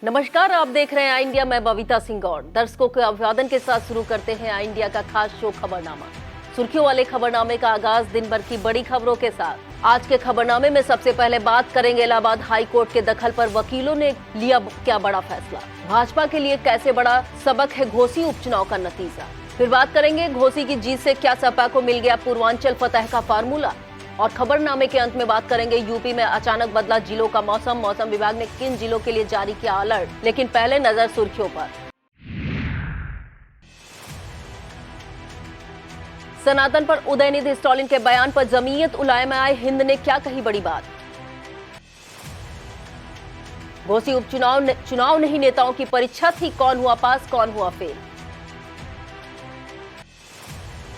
नमस्कार, आप देख रहे हैं आई इंडिया। मैं बबीता सिंह गौड़। दर्शकों के अभिवादन के साथ शुरू करते हैं आई इंडिया का खास शो खबरनामा। सुर्खियों वाले खबरनामे का आगाज दिन भर की बड़ी खबरों के साथ। आज के खबरनामे में सबसे पहले बात करेंगे इलाहाबाद हाई कोर्ट के दखल पर वकीलों ने लिया क्या बड़ा फैसला। भाजपा के लिए कैसे बड़ा सबक है घोसी उपचुनाव का नतीजा। फिर बात करेंगे घोसी की जीत से क्या सपा को मिल गया पूर्वांचल फतह का फार्मूला। और खबरनामे के अंत में बात करेंगे यूपी में अचानक बदला जिलों का मौसम। मौसम विभाग ने किन जिलों के लिए जारी किया अलर्ट। लेकिन पहले नजर सुर्खियों पर। सनातन पर उदयनिधि स्टालिन के बयान पर जमीयत उलामा ए हिंद ने क्या कही बड़ी बात। घोसी उपचुनाव चुनाव नहीं नेताओं की परीक्षा थी, कौन हुआ पास कौन हुआ फेल।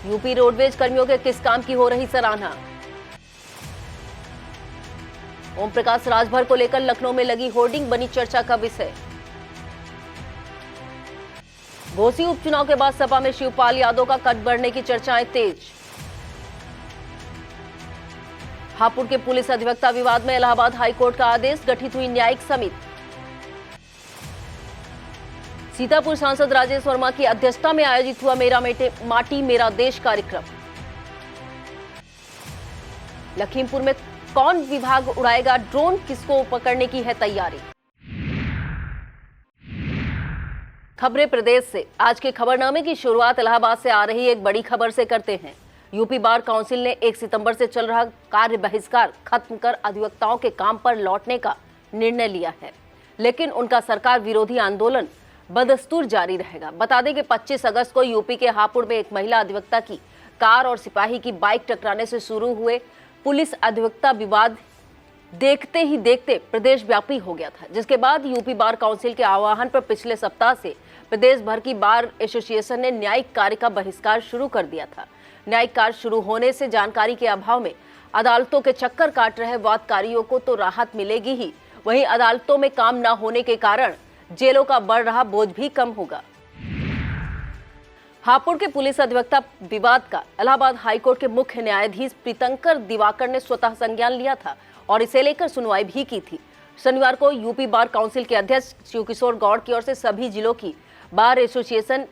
यूपी रोडवेज कर्मियों के किस काम की हो रही सराहना। ओम प्रकाश राजभर को लेकर लखनऊ में लगी होर्डिंग बनी चर्चा का विषय। घोसी उपचुनाव के बाद सपा में शिवपाल यादव का कट बढ़ने की चर्चाएं तेज। हापुड़ के पुलिस अधिवक्ता विवाद में इलाहाबाद हाईकोर्ट का आदेश, गठित हुई न्यायिक समिति। सीतापुर सांसद राजेश वर्मा की अध्यक्षता में आयोजित हुआ मेरा माटी मेरा देश कार्यक्रम। लखीमपुर में कौन विभाग उड़ाएगा ड्रोन, किसको पकड़ने की है तैयारी। खबरें प्रदेश से। आज के खबरनामे की शुरुआत इलाहाबाद से आ रही एक बड़ी खबर से करते हैं। यूपी बार काउंसिल ने 1 सितंबर से चल रहा कार्य बहिष्कार खत्म कर अधिवक्ताओं के काम पर लौटने का निर्णय लिया है, लेकिन उनका सरकार विरोधी आंदोलन बदस्तूर जारी रहेगा। बता दें कि 25 अगस्त को यूपी के हापुड़ में एक महिला अधिवक्ता की कार और सिपाही की बाइक टकराने से शुरू हुए पुलिस अधिवक्ता विवाद देखते ही देखते प्रदेश व्यापी हो गया था, जिसके बाद यूपी बार काउंसिल के आह्वान पर पिछले सप्ताह से प्रदेश भर की बार एसोसिएशन ने न्यायिक कार्य का बहिष्कार शुरू कर दिया था। न्यायिक कार्य शुरू होने से जानकारी के अभाव में अदालतों के चक्कर काट रहे वादकारियों को तो राहत मिलेगी ही, वहीं अदालतों में काम न होने के कारण जेलों का बढ़ रहा बोझ भी कम होगा। हापुड़ के पुलिस अधिवक्ता विवाद का इलाहाबाद हाईकोर्ट के मुख्य न्यायाधीश प्रीतंकर दिवाकर ने स्वतः संज्ञान लिया था और इसे लेकर सुनवाई भी की थी। शनिवार को यूपी बार काउंसिल के अध्यक्ष शिवकिशोर गौड़ की ओर से सभी जिलों की बार एसोसिएशन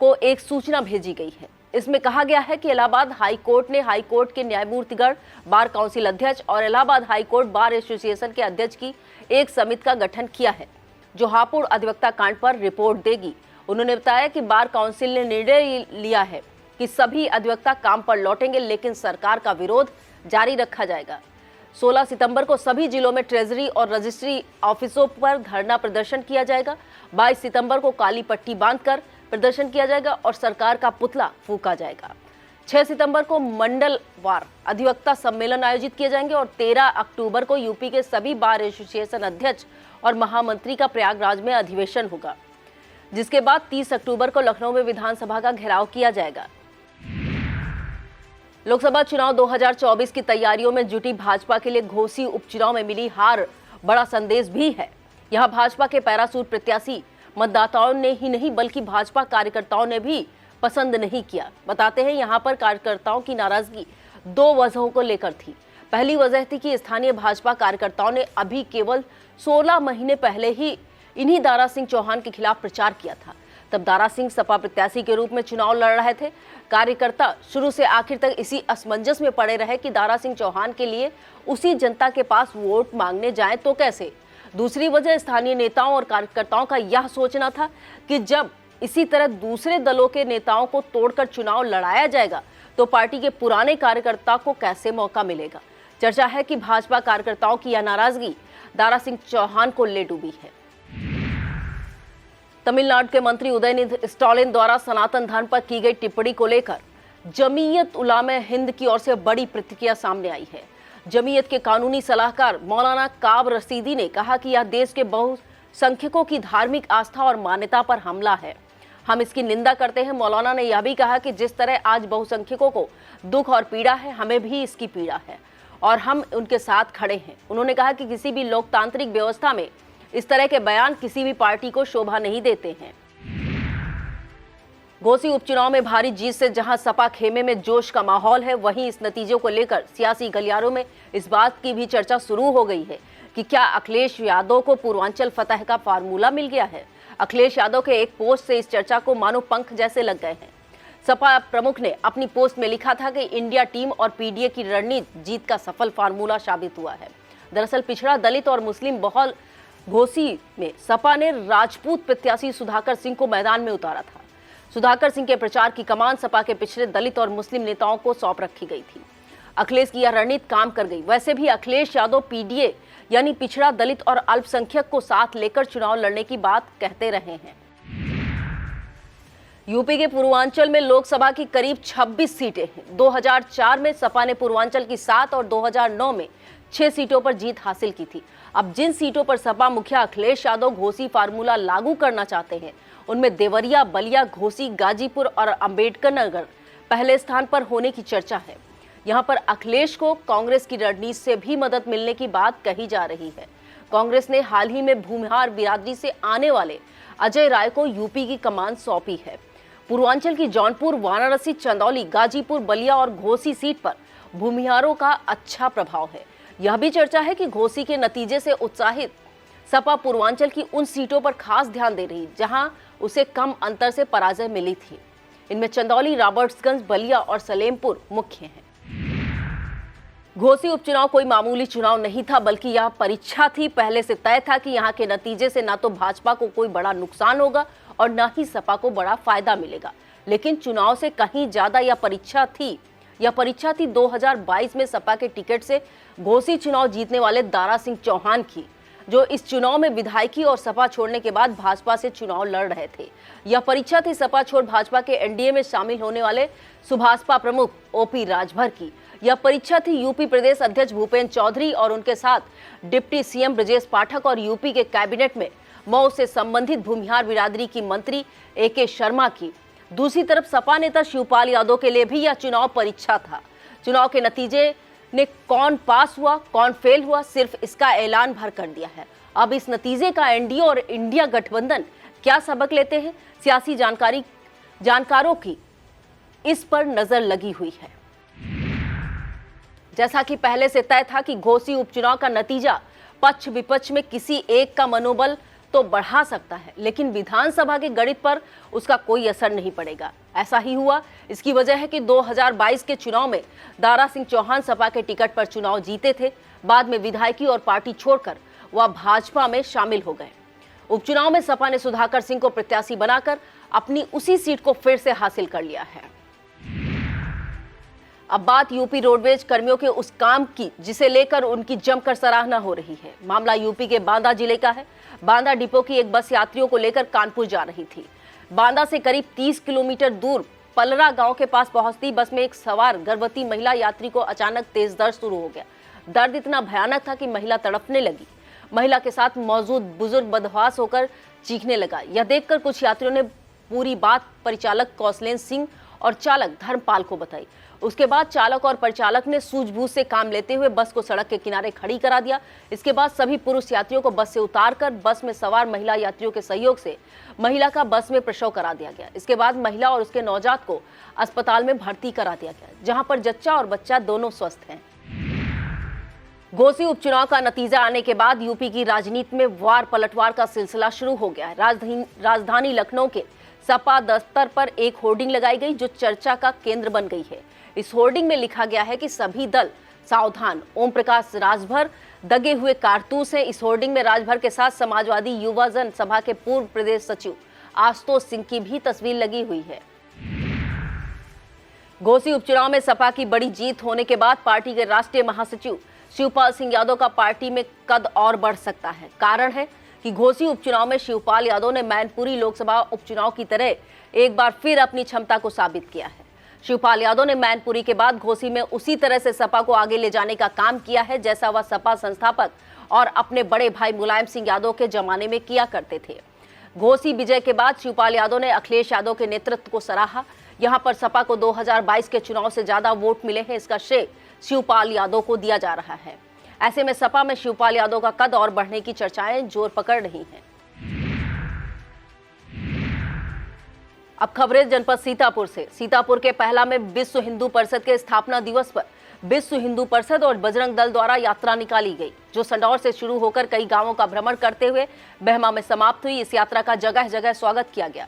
को एक सूचना भेजी गई है। इसमें कहा गया है कि इलाहाबाद हाईकोर्ट ने हाईकोर्ट के न्यायमूर्तिगण, बार काउंसिल अध्यक्ष और इलाहाबाद हाईकोर्ट बार एसोसिएशन के अध्यक्ष की एक समिति का गठन किया है, जो हापुड़ अधिवक्ता कांड पर रिपोर्ट देगी। उन्होंने बताया कि बार काउंसिल ने निर्णय लिया है कि सभी अधिवक्ता काम पर लौटेंगे, लेकिन सरकार का विरोध जारी रखा जाएगा। 16 सितंबर को सभी जिलों में ट्रेजरी और रजिस्ट्री ऑफिसों पर धरना प्रदर्शन किया जाएगा। 22 सितंबर को काली पट्टी बांधकर प्रदर्शन किया जाएगा और सरकार का पुतला फूंका जाएगा। 6 सितंबर को मंडलवार अधिवक्ता सम्मेलन आयोजित किए जाएंगे और 13 अक्टूबर को यूपी के सभी बार एसोसिएशन अध्यक्ष और महामंत्री का प्रयागराज में अधिवेशन होगा, जिसके बाद 30 अक्टूबर को लखनऊ में विधानसभा का घेराव किया जाएगा। लोकसभा चुनाव 2024 की तैयारियों में जुटी भाजपा के लिए घोसी उपचुनाव में मिली हार बड़ा संदेश भी है। यहां भाजपा के पैरासूट प्रत्याशी मतदाताओं ने ही नहीं बल्कि भाजपा कार्यकर्ताओं ने भी पसंद नहीं किया। बताते हैं यहां पर कार्यकर्ताओं की नाराजगी 2 वजहों को लेकर थी। पहली वजह थी कि स्थानीय भाजपा कार्यकर्ताओं ने अभी केवल 16 महीने पहले ही इन्हीं दारा सिंह चौहान के खिलाफ प्रचार किया था। तब दारा सिंह सपा प्रत्याशी के रूप में चुनाव लड़ रहे थे। कार्यकर्ता शुरू से आखिर तक इसी असमंजस में पड़े रहे कि दारा सिंह चौहान के लिए उसी जनता के पास वोट मांगने जाएं तो कैसे। दूसरी वजह स्थानीय नेताओं और कार्यकर्ताओं का यह सोचना था कि जब इसी तरह दूसरे दलों के नेताओं को तोड़कर चुनाव लड़ाया जाएगा तो पार्टी के पुराने कार्यकर्ता को कैसे मौका मिलेगा। चर्चा है कि भाजपा कार्यकर्ताओं की यह नाराजगी दारा सिंह चौहान को ले डूबी है। तमिलनाडु के मंत्री उदयनिधि स्टालिन द्वारा सनातन धर्म पर की गई टिप्पणी को लेकर जमीयत उलामा ए हिंद की ओर से बड़ी प्रतिक्रिया सामने आई है। जमीयत के कानूनी सलाहकार मौलाना काब रशीदी ने कहा कि यह देश के बहुसंख्यकों की धार्मिक आस्था और मान्यता पर हमला है। हम इसकी निंदा करते हैं। मौलाना ने यह भी कहा कि जिस तरह आज बहुसंख्यकों को दुख और पीड़ा है, हमें भी इसकी पीड़ा है और हम उनके साथ खड़े हैं। उन्होंने कहा कि किसी भी लोकतांत्रिक व्यवस्था में इस तरह के बयान किसी भी पार्टी को शोभा नहीं देते हैं। घोसी उपचुनाव में भारी जीत से जहां सपा खेमे में जोश का माहौल है, वहीं इस नतीजे को लेकर सियासी गलियारों में इस बात की भी चर्चा शुरू हो गई है कि क्या अखिलेश यादव को पूर्वांचल फतह का फार्मूला मिल गया है। अखिलेश यादव के एक पोस्ट से इस चर्चा को मानो पंख जैसे लग गए हैं। सपा प्रमुख ने अपनी पोस्ट में लिखा था कि इंडिया टीम और पीडीए की रणनीति जीत का सफल फार्मूला साबित हुआ है। दरअसल पिछड़ा, दलित और मुस्लिम बहुल घोसी में सपा ने राजपूत प्रत्याशी सुधाकर सिंह को मैदान में उतारा था। सुधाकर सिंह के प्रचार की कमान सपा के पिछड़े, दलित और मुस्लिम नेताओं को सौंप रखी गई थी। अखिलेश की यह रणनीति काम कर गई। वैसे भी अखिलेश यादव पीडीए यानी पिछड़ा, दलित और अल्पसंख्यक को साथ लेकर चुनाव लड़ने की बात कहते रहे हैं। यूपी के पूर्वांचल में लोकसभा की करीब 26 सीटें हैं। 2004 में सपा ने पूर्वांचल की 7 और 2009 में 6 सीटों पर जीत हासिल की थी। अब जिन सीटों पर सपा मुखिया अखिलेश यादव घोसी फार्मूला लागू करना चाहते हैं, उनमें देवरिया, बलिया, घोसी, गाजीपुर और अंबेडकर नगर पहले स्थान पर होने की चर्चा है। यहां पर अखिलेश को कांग्रेस की रणनीति से भी मदद मिलने की बात कही जा रही है। कांग्रेस ने हाल ही में भूमिहार बिरादरी से आने वाले अजय राय को यूपी की कमान सौंपी है। पूर्वांचल की जौनपुर, वाराणसी, चंदौली, गाजीपुर, बलिया और घोसी सीट पर भूमिहारों का अच्छा प्रभाव है। यह भी चर्चा है कि घोसी के नतीजे से उत्साहित सपा पूर्वांचल की उन सीटों पर खास ध्यान दे रही जहां उसे कम अंतर से पराजय मिली थी। इनमें चंदौली, रॉबर्ट्सगंज, बलिया और सलेमपुर मुख्य हैं। घोसी उपचुनाव कोई मामूली चुनाव नहीं था, बल्कि यह परीक्षा थी। पहले से तय था कि यहां के नतीजे से ना तो भाजपा को कोई बड़ा नुकसान होगा और न ही सपा को बड़ा फायदा मिलेगा। लेकिन चुनाव से कहीं ज्यादा यह परीक्षा थी 2022 में सपा के टिकट से घोसी चुनाव जीतने वाले दारा सिंह चौहान की, जो इस चुनाव में विधायकी और सपा छोड़ने के बाद भाजपा से चुनाव लड़ रहे थे। यह परीक्षा थी सपा छोड़ भाजपा के एनडीए में शामिल होने वाले सुभाषपा प्रमुख ओपी राजभर की। यह परीक्षा थी यूपी प्रदेश अध्यक्ष भूपेंद्र चौधरी और उनके साथ डिप्टी सीएम ब्रजेश पाठक और यूपी के कैबिनेट में मऊ से संबंधित भूमिहार बिरादरी की मंत्री एके शर्मा की। दूसरी तरफ सपा नेता शिवपाल यादव के लिए भी यह चुनाव परीक्षा था। चुनाव के नतीजे ने कौन पास हुआ, कौन फेल हुआ, सिर्फ इसका ऐलान भर कर दिया है। अब इस नतीजे का एनडीए और इंडिया गठबंधन क्या सबक लेते हैं, सियासी जानकारों की इस पर नजर लगी हुई है। जैसा कि पहले से तय था कि घोसी उपचुनाव का नतीजा पक्ष विपक्ष में किसी एक का मनोबल तो बढ़ा सकता है, लेकिन विधानसभा के गणित पर उसका कोई असर नहीं पड़ेगा। ऐसा ही हुआ। इसकी वजह है कि 2022 के चुनाव में दारा सिंह चौहान सपा के टिकट पर चुनाव जीते थे। बाद में विधायकी और पार्टी छोड़कर वह भाजपा में शामिल हो गए। उपचुनाव में सपा ने सुधाकर सिंह को प्रत्याशी बनाकर अपनी उसी सीट को फिर से हासिल कर लिया है। अब बात यूपी रोडवेज कर्मियों के उस काम की जिसे लेकर उनकी जमकर सराहना हो रही है। मामला यूपी के बांदा जिले का है। बांदा डिपो की एक बस यात्रियों को लेकर कानपुर जा रही थी। बांदा से करीब 30 किलोमीटर दूर पलरा गांव के पास पहुंचती बस में एक सवार गर्भवती महिला यात्री को अचानक तेज दर्द शुरू हो गया। दर्द इतना भयानक था कि महिला तड़पने लगी। महिला के साथ मौजूद बुजुर्ग बदहवास होकर चीखने लगा। यह देखकर कुछ यात्रियों ने पूरी बात परिचालक कौशलेंद्र सिंह और चालक धर्मपाल को बताई। उसके बाद चालक और परिचालक ने सूझबूझ से काम लेते हुए बस को सड़क के किनारे खड़ी करा दिया। इसके बाद सभी पुरुष यात्रियों को बस से उतारकर बस में सवार महिला यात्रियों के सहयोग से महिला का बस में प्रसव करा दिया गया। इसके बाद महिला और उसके नवजात को अस्पताल में भर्ती करा दिया गया, जहां पर जच्चा और बच्चा दोनों स्वस्थ हैं। घोसी उपचुनाव का नतीजा आने के बाद यूपी की राजनीति में वार पलटवार का सिलसिला शुरू हो गया है। राजधानी लखनऊ के सपा दफ्तर पर एक होर्डिंग लगाई गई जो चर्चा का केंद्र बन गई है। इस होर्डिंग में लिखा गया है कि सभी दल सावधान, ओम प्रकाश राजभर दगे हुए कारतूस हैं। इस होर्डिंग में राजभर के साथ समाजवादी युवा जन सभा के पूर्व प्रदेश सचिव आशुतोष सिंह की भी तस्वीर लगी हुई है। घोसी उपचुनाव में सपा की बड़ी जीत होने के बाद पार्टी के राष्ट्रीय महासचिव शिवपाल सिंह यादव का पार्टी में कद और बढ़ सकता है। कारण है कि घोसी उपचुनाव में शिवपाल यादव ने मैनपुरी लोकसभा उपचुनाव की तरह एक बार फिर अपनी क्षमता को साबित किया है। शिवपाल यादव ने मैनपुरी के बाद घोसी में उसी तरह से सपा को आगे ले जाने का काम किया है जैसा वह सपा संस्थापक और अपने बड़े भाई मुलायम सिंह यादव के जमाने में किया करते थे। घोसी विजय के बाद शिवपाल यादव ने अखिलेश यादव के नेतृत्व को सराहा। यहां पर सपा को 2022 के चुनाव से ज्यादा वोट मिले हैं, इसका श्रेय शिवपाल यादव को दिया जा रहा है। ऐसे में सपा में शिवपाल यादव का कद और बढ़ने की चर्चाएं जोर पकड़ रही हैं। अब खबरें जनपद सीतापुर से। सीतापुर के पहला में विश्व हिंदू परिषद के स्थापना दिवस पर विश्व हिंदू परिषद और बजरंग दल द्वारा यात्रा निकाली गई, जो संडौर से शुरू होकर कई गांवों का भ्रमण करते हुए बहमा में समाप्त हुई। इस यात्रा का जगह जगह स्वागत किया गया।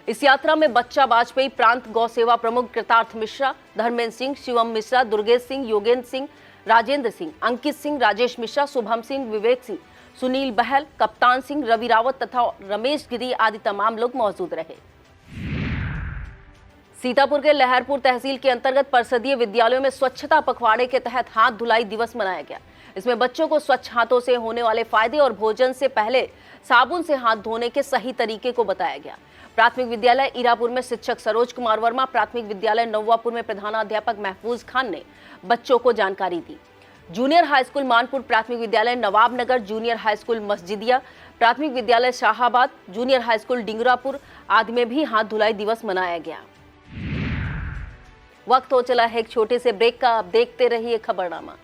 इस यात्रा में बच्चा वाजपेयी प्रांत गौ सेवा प्रमुख कृतार्थ मिश्रा, धर्मेंद्र सिंह, शिवम मिश्रा, दुर्गेश सिंह, योगेंद्र सिंह, राजेंद्र सिंह, अंकित सिंह, राजेश मिश्रा, शुभम सिंह, विवेक सिंह, सुनील बहल, कप्तान सिंह, रवि रावत तथा रमेश गिरी आदि तमाम लोग मौजूद रहे। सीतापुर के लहरपुर तहसील के अंतर्गत परिषदीय विद्यालयों में स्वच्छता पखवाड़े के तहत हाथ धुलाई दिवस मनाया गया। इसमें बच्चों को स्वच्छ हाथों से होने वाले फायदे और भोजन से पहले साबुन से हाथ धोने के सही तरीके को बताया गया। प्राथमिक विद्यालय ईरापुर में शिक्षक सरोज कुमार वर्मा, प्राथमिक विद्यालय नौवापुर में प्रधानाध्यापक महफूज खान ने बच्चों को जानकारी दी। जूनियर हाई स्कूल मानपुर, प्राथमिक विद्यालय नवाबनगर, जूनियर हाई स्कूल मस्जिदिया, प्राथमिक विद्यालय शाहाबाद, जूनियर हाई स्कूल डिंगरापुर आदि में भी हाथ धुलाई दिवस मनाया गया। वक्त हो चला है एक छोटे से ब्रेक का, अब देखते रहिए खबरनामा।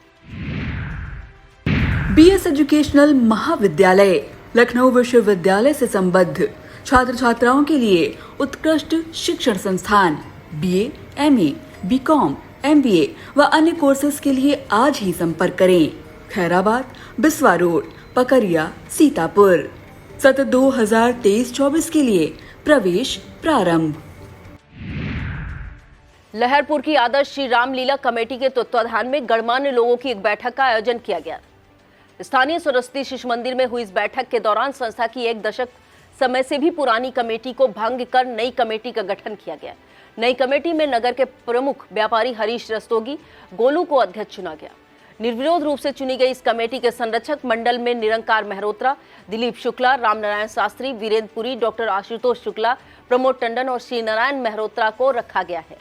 बीएस एजुकेशनल महाविद्यालय लखनऊ विश्वविद्यालय से संबद्ध छात्र छात्राओं के लिए उत्कृष्ट शिक्षण संस्थान बीए, एमए, बीकॉम, एमबीए व अन्य कोर्सेज के लिए आज ही संपर्क करें। खैराबाद, बिस्वा रोड, पकरिया, सीतापुर। सत्र 2023-24 के लिए प्रवेश प्रारंभ। लहरपुर की आदर्श श्री रामलीला कमेटी के तत्वाधान में गणमान्य लोगों की एक बैठक का आयोजन किया गया। स्थानीय सरस्वती शिशु मंदिर में हुई इस बैठक के दौरान संस्था की एक दशक समय से भी पुरानी कमेटी को भंग कर नई कमेटी का गठन किया गया। नई कमेटी में नगर के प्रमुख व्यापारी हरीश रस्तोगी गोलू को अध्यक्ष चुना गया। निर्विरोध रूप से चुनी गई इस कमेटी के संरक्षक मंडल में निरंकार मेहरोत्रा, दिलीप शुक्ला, रामनारायण शास्त्री, वीरेंद्र पुरी, डॉक्टर आशुतोष शुक्ला, प्रमोद टंडन और श्री नारायण मेहरोत्रा को रखा गया है।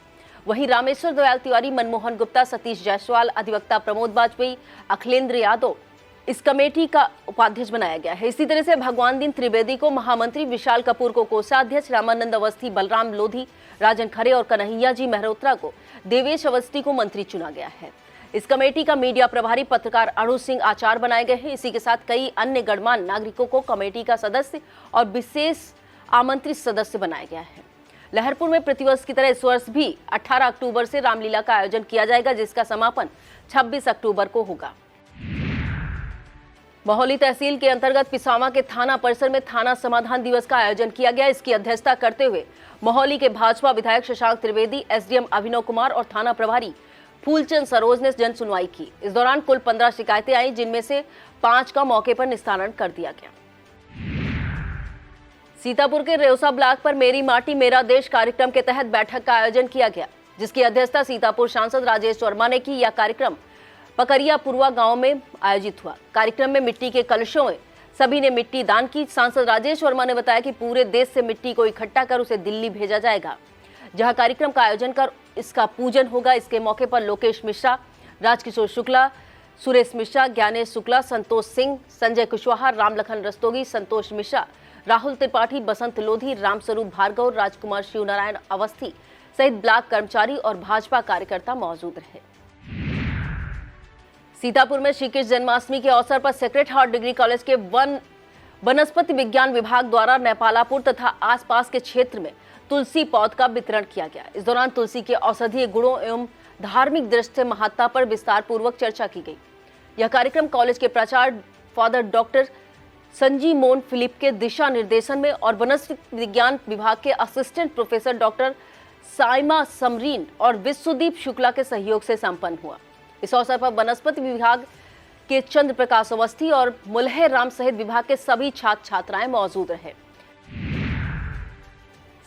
वहीं रामेश्वर दयाल तिवारी, मनमोहन गुप्ता, सतीश जायसवाल, अधिवक्ता प्रमोद वाजपेयी, अखिलेंद्र यादव इस कमेटी का उपाध्यक्ष बनाया गया है। इसी तरह से भगवान दीन त्रिवेदी को महामंत्री, विशाल कपूर को कोषाध्यक्ष, रामानंद अवस्थी, बलराम लोधी, राजन खरे और कन्हैया जी मेहरोत्रा को देवेश अवस्थी को मंत्री चुना गया है। इस कमेटी का मीडिया प्रभारी पत्रकार अणु सिंह आचार्य बनाए गए हैं। इसी के साथ कई अन्य गणमान्य नागरिकों को कमेटी का सदस्य और विशेष आमंत्रित सदस्य बनाया गया है। लहरपुर में प्रतिवर्ष की तरह इस वर्ष भी 18 अक्टूबर से रामलीला का आयोजन किया जाएगा, जिसका समापन 26 अक्टूबर को होगा। महोली तहसील के अंतर्गत पिसावा के थाना परिसर में थाना समाधान दिवस का आयोजन किया गया। इसकी अध्यक्षता करते हुए महोली के भाजपा विधायक शशांक त्रिवेदी, एसडीएम अभिनव कुमार और थाना प्रभारी फूलचंद सरोज ने जन सुनवाई की। इस दौरान कुल 15 शिकायतें आई, जिनमें से 5 का मौके पर निस्तारण कर दिया गया। सीतापुर के रेउसा ब्लॉक पर मेरी माटी मेरा देश कार्यक्रम के तहत बैठक का आयोजन किया गया, जिसकी अध्यक्षता सीतापुर सांसद राजेश वर्मा ने की। यह कार्यक्रम पकरिया पुरवा गांव में आयोजित हुआ। कार्यक्रम में मिट्टी के कलशों में सभी ने मिट्टी दान की। सांसद राजेश वर्मा ने बताया कि पूरे देश से मिट्टी को इकट्ठा कर उसे दिल्ली भेजा जाएगा, जहां कार्यक्रम का आयोजन कर इसका पूजन होगा। इसके मौके पर लोकेश मिश्रा, राजकिशोर शुक्ला, सुरेश मिश्रा, ज्ञानेश शुक्ला, संतोष सिंह, संजय कुशवाहा, रामलखन रस्तोगी, संतोष मिश्रा, राहुल त्रिपाठी, बसंत लोधी, रामस्वरूप भार्गव, राजकुमार शिवनारायण अवस्थी सहित ब्लॉक कर्मचारी और भाजपा कार्यकर्ता मौजूद रहे। सीतापुर में श्री कृष्ण जन्माष्टमी के अवसर पर सेक्रेड हार्ट डिग्री कॉलेज के वनस्पति विज्ञान विभाग द्वारा नेपालापुर तथा आसपास के क्षेत्र में तुलसी पौध का वितरण किया गया। इस दौरान तुलसी के औषधीय गुणों एवं धार्मिक दृष्टि से महत्ता पर विस्तार पूर्वक चर्चा की गई। यह कार्यक्रम कॉलेज के प्राचार्य फादर डॉक्टर संजी मोन फिलिप के दिशा निर्देशन में और वनस्पति विज्ञान विभाग के assistant professor doctor Saima Samreen और विश्वदीप शुक्ला के सहयोग से संपन्न हुआ। इस अवसर पर वनस्पति विभाग के चंद्र प्रकाश अवस्थी और मुलहर राम सहित विभाग के सभी छात्र छात्राएं मौजूद रहे।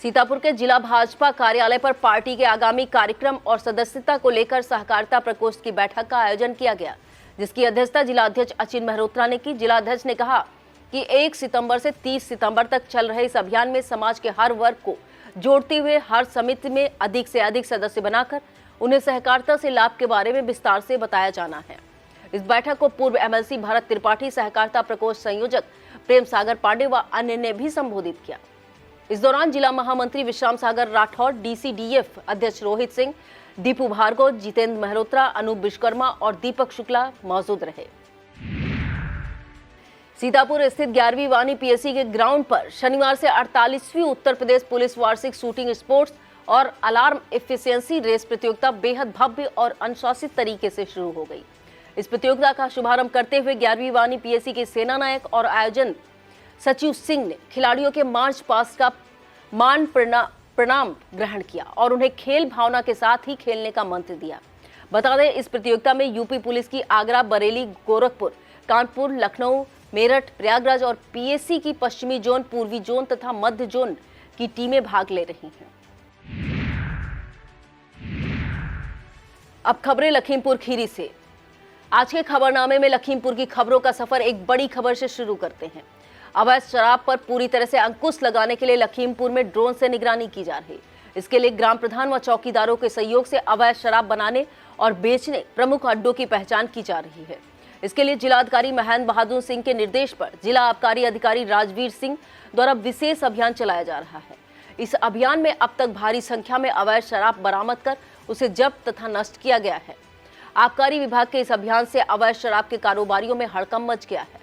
सीतापुर के जिला भाजपा कार्यालय पर पार्टी के आगामी कार्यक्रम और सदस्यता को लेकर सहकारिता प्रकोष्ठ की बैठक का आयोजन किया गया, जिसकी अध्यक्षता जिला अध्यक्ष अचिन मेहरोत्रा ने की। जिला अध्यक्ष ने कहा कि 1 सितंबर से 30 सितंबर तक चल रहे इस अभियान में समाज के हर वर्ग को जोड़ते हुए हर समिति में अधिक से अधिक सदस्य बनाकर उन्हें सहकारिता से लाभ के बारे में विस्तार से बताया जाना है। इस बैठक को पूर्व एमएलसी भरत त्रिपाठी, सहकारिता प्रकोष्ठ संयोजक प्रेम सागर पांडे व अन्य ने भी संबोधित किया। इस दौरान जिला महामंत्री विश्राम सागर राठौर, डीसीडीएफ अध्यक्ष रोहित सिंह, दीपू भार्गव, जितेंद्र मेहरोत्रा, अनूप विश्वकर्मा और दीपक शुक्ला मौजूद रहे। सीतापुर स्थित 11वीं वानी पीएससी के ग्राउंड पर शनिवार से 48वीं उत्तर प्रदेश पुलिस वार्षिक शूटिंग स्पोर्ट्स और अलार्म एफिशिएंसी रेस प्रतियोगिता बेहद भव्य और अनुशासित तरीके से शुरू हो गई। इस प्रतियोगिता का शुभारंभ करते हुए 11वीं वानी पीएससी के सेना नायक और आयोजन सचिव सिंह ने खिलाड़ियों के मार्च पास्ट का मान प्रणाम ग्रहण किया और उन्हें खेल भावना के साथ ही खेलने का मंत्र दिया। बता दें, इस प्रतियोगिता में यूपी पुलिस की आगरा, बरेली, गोरखपुर, कानपुर, लखनऊ, मेरठ, प्रयागराज और पीएससी की पश्चिमी जोन, पूर्वी जोन तथा मध्य जोन की टीमें भाग ले रही हैं। अब खबरें लखीमपुर खीरी से। आज के खबरनामे में लखीमपुर की खबरों का सफर एक बड़ी खबर से शुरू करते हैं। अवैध शराब पर पूरी तरह से अंकुश लगाने के लिए लखीमपुर में ड्रोन से निगरानी की जा रही है। इसके लिए ग्राम प्रधान व चौकीदारों के सहयोग से अवैध शराब बनाने और बेचने प्रमुख अड्डों की पहचान की जा रही है। इसके लिए जिलाधिकारी महेंद्र बहादुर सिंह के निर्देश पर जिला आबकारी अधिकारी राजवीर सिंह द्वारा विशेष अभियान चलाया जा रहा है। इस अभियान में अब तक भारी संख्या में अवैध शराब बरामद कर उसे जब्त तथा नष्ट किया गया है। आबकारी विभाग के इस अभियान से अवैध शराब के कारोबारियों में हड़कंप मच गया है।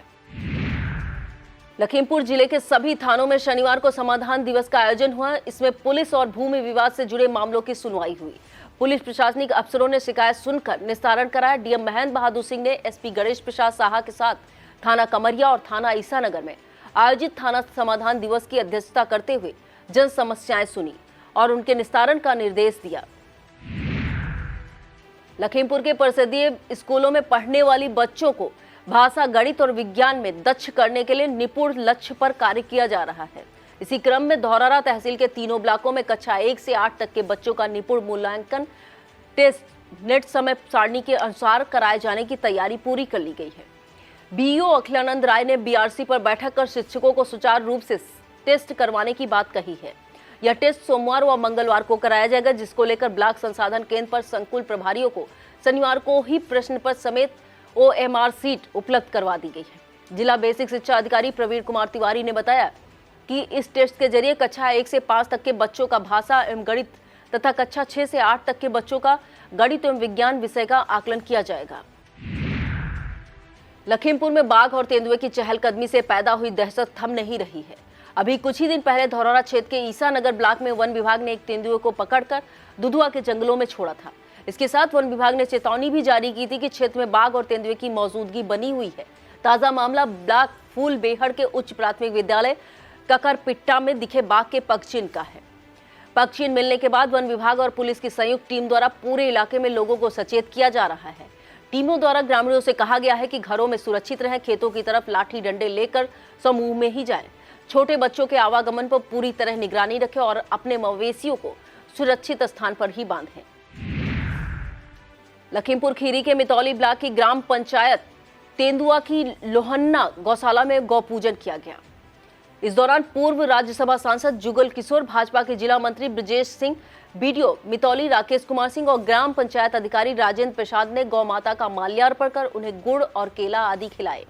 लखीमपुर जिले के सभी थानों में शनिवार को समाधान दिवस का आयोजन हुआ। इसमें पुलिस और भूमि विवाद से जुड़े मामलों की सुनवाई हुई। पुलिस प्रशासनिक अफसरों ने शिकायत सुनकर निस्तारण कराया। डीएम महेंद्र बहादुर सिंह ने एसपी गणेश प्रसाद साहा के साथ थाना कमरिया और थाना ईसानगर में आयोजित थाना समाधान दिवस की अध्यक्षता करते हुए जन समस्याएं सुनी और उनके निस्तारण का निर्देश दिया। लखीमपुर के परिषदीय स्कूलों में पढ़ने वाली बच्चों को भाषा, गणित और विज्ञान में दक्ष करने के लिए निपुण लक्ष्य पर कार्य किया जा रहा है। इसी क्रम में धौरारा तहसील के तीनों ब्लॉकों में कक्षा 1 से 8 तक के बच्चों का निपुण मूल्यांकन टेस्ट नेट समय सारणी के अनुसार कराए जाने की तैयारी पूरी कर ली गई है। बीईओ अखिलानंद राय ने बीआरसी पर बैठक कर शिक्षकों को सुचारू रूप से टेस्ट करवाने की बात कही है। यह टेस्ट सोमवार व मंगलवार को कराया जाएगा, जिसको लेकर ब्लॉक संसाधन केंद्र पर संकुल प्रभारियों को शनिवार को ही प्रश्न पत्र समेत OMR सीट उपलब्ध करवा दी गई है। जिला बेसिक शिक्षा अधिकारी प्रवीण कुमार तिवारी ने बताया कि इस टेस्ट के जरिए कक्षा 1 से 5 तक के बच्चों का भाषा एवं गणित तथा कक्षा 6 से 8 तक के बच्चों का गणित एवं विज्ञान विषय का आकलन किया जाएगा। लखीमपुर में बाघ और तेंदुए की चहलकदमी से पैदा हुई दहशत थम नहीं रही है। अभी कुछ ही दिन पहले धौरारा क्षेत्र के ईसानगर ब्लॉक में वन विभाग ने एक तेंदुए को पकड़कर दुधुआ के जंगलों में छोड़ा था। इसके साथ वन विभाग ने चेतावनी भी जारी की थी कि क्षेत्र में बाघ और तेंदुए की मौजूदगी बनी हुई है। ताजा मामला ब्लॉक फूल बेहड़ के उच्च प्राथमिक विद्यालय ककरपिट्टा में दिखे बाघ के पगचिन्ह का है। पगचिन्ह मिलने के बाद वन विभाग और पुलिस की संयुक्त टीम द्वारा पूरे इलाके में लोगों को सचेत किया जा रहा है। टीमों द्वारा ग्रामीणों से कहा गया है कि घरों में सुरक्षित रहें, खेतों की तरफ लाठी डंडे लेकर समूह में ही जाएं, छोटे बच्चों के आवागमन पर पूरी तरह निगरानी रखें और अपने मवेशियों को सुरक्षित स्थान पर ही बांधें। लखीमपुर खीरी के मितौली ब्लॉक की ग्राम पंचायत तेंदुआ की लोहन्ना गौशाला में गौ पूजन किया गया। इस दौरान पूर्व राज्यसभा सांसद जुगल किशोर, भाजपा के जिला मंत्री ब्रजेश सिंह, बीडीओ मितौली राकेश कुमार सिंह और ग्राम पंचायत अधिकारी राजेंद्र प्रसाद ने गौ माता का माल्यार्पण कर उन्हें गुड़ और केला आदि खिलाए।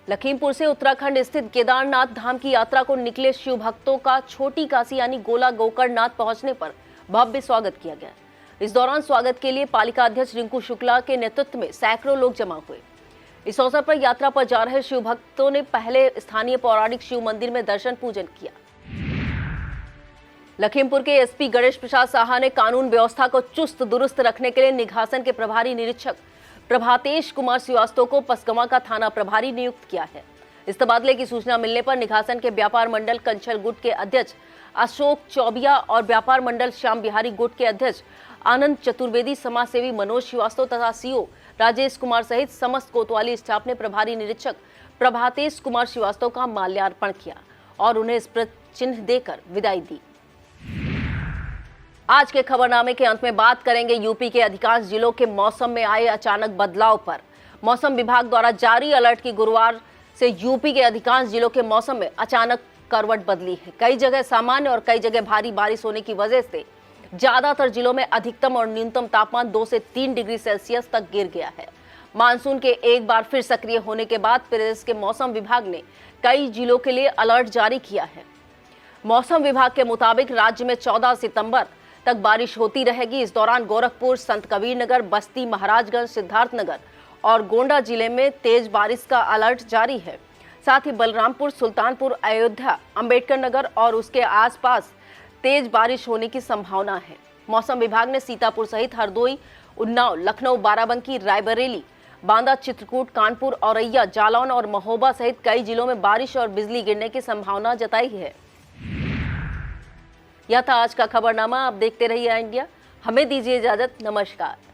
लखीमपुर से उत्तराखंड स्थित केदारनाथ धाम की यात्रा को निकले शिव भक्तों का छोटी काशी यानी गोला गोकर्णनाथ पहुंचने पर भव्य स्वागत किया गया। इस दौरान स्वागत के लिए पालिका अध्यक्ष रिंकू शुक्ला के नेतृत्व में सैकड़ों लोग जमा हुए। इस अवसर पर यात्रा पर जा रहे शिव भक्तों ने पहले स्थानीय पौराणिक शिव मंदिर में दर्शन पूजन किया। लखीमपुर के एसपी गणेश प्रसाद साहा ने कानून व्यवस्था को चुस्त दुरुस्त रखने के लिए निघासन के प्रभारी निरीक्षक प्रभातेश कुमार श्रीवास्तव को पसगवां का थाना प्रभारी नियुक्त किया है। इस तबादले की सूचना मिलने पर निघासन के व्यापार मंडल कंचल गुट के अध्यक्ष अशोक चौबिया और व्यापार मंडल श्याम बिहारी गुट के अध्यक्ष आनंद चतुर्वेदी, समाज सेवी मनोज श्रीवास्तव तथा सीओ राजेश कुमार सहित समस्त कोतवाली स्टाफ ने प्रभारी निरीक्षक प्रभातेश कुमार श्रीवास्तव का माल्यार्पण किया और उन्हें स्मृति चिन्ह देकर विदाई दी। आज के खबरनामे के अंत में बात करेंगे यूपी के अधिकांश जिलों के मौसम में आए अचानक बदलाव पर। मौसम विभाग द्वारा जारी अलर्ट की गुरुवार से यूपी के अधिकांश जिलों के मौसम में अचानक करवट बदली है। कई जगह सामान्य और कई जगह भारी बारिश होने की वजह से ज्यादातर जिलों में अधिकतम और न्यूनतम तापमान 2 से 3 डिग्री सेल्सियस तक गिर गया है। मानसून के एक बार फिर सक्रिय होने के बाद प्रदेश के मौसम विभाग ने कई जिलों के लिए अलर्ट जारी किया है। मौसम विभाग के मुताबिक राज्य में 14 सितंबर तक बारिश होती रहेगी। इस दौरान गोरखपुर, संत कबीर नगर, बस्ती, महाराजगंज, सिद्धार्थनगर और गोंडा जिले में तेज बारिश का अलर्ट जारी है। साथ ही बलरामपुर, सुल्तानपुर, अयोध्या, अंबेडकर नगर और उसके आसपास तेज बारिश होने की संभावना है। मौसम विभाग ने सीतापुर सहित हरदोई, उन्नाव, लखनऊ, बाराबंकी, रायबरेली, बांदा, चित्रकूट, कानपुर, औरैया, जालौन और महोबा सहित कई जिलों में बारिश और बिजली गिरने की संभावना जताई है। यह था आज का खबरनामा। आप देखते रहिए इंडिया। हमें दीजिए इजाजत। नमस्कार।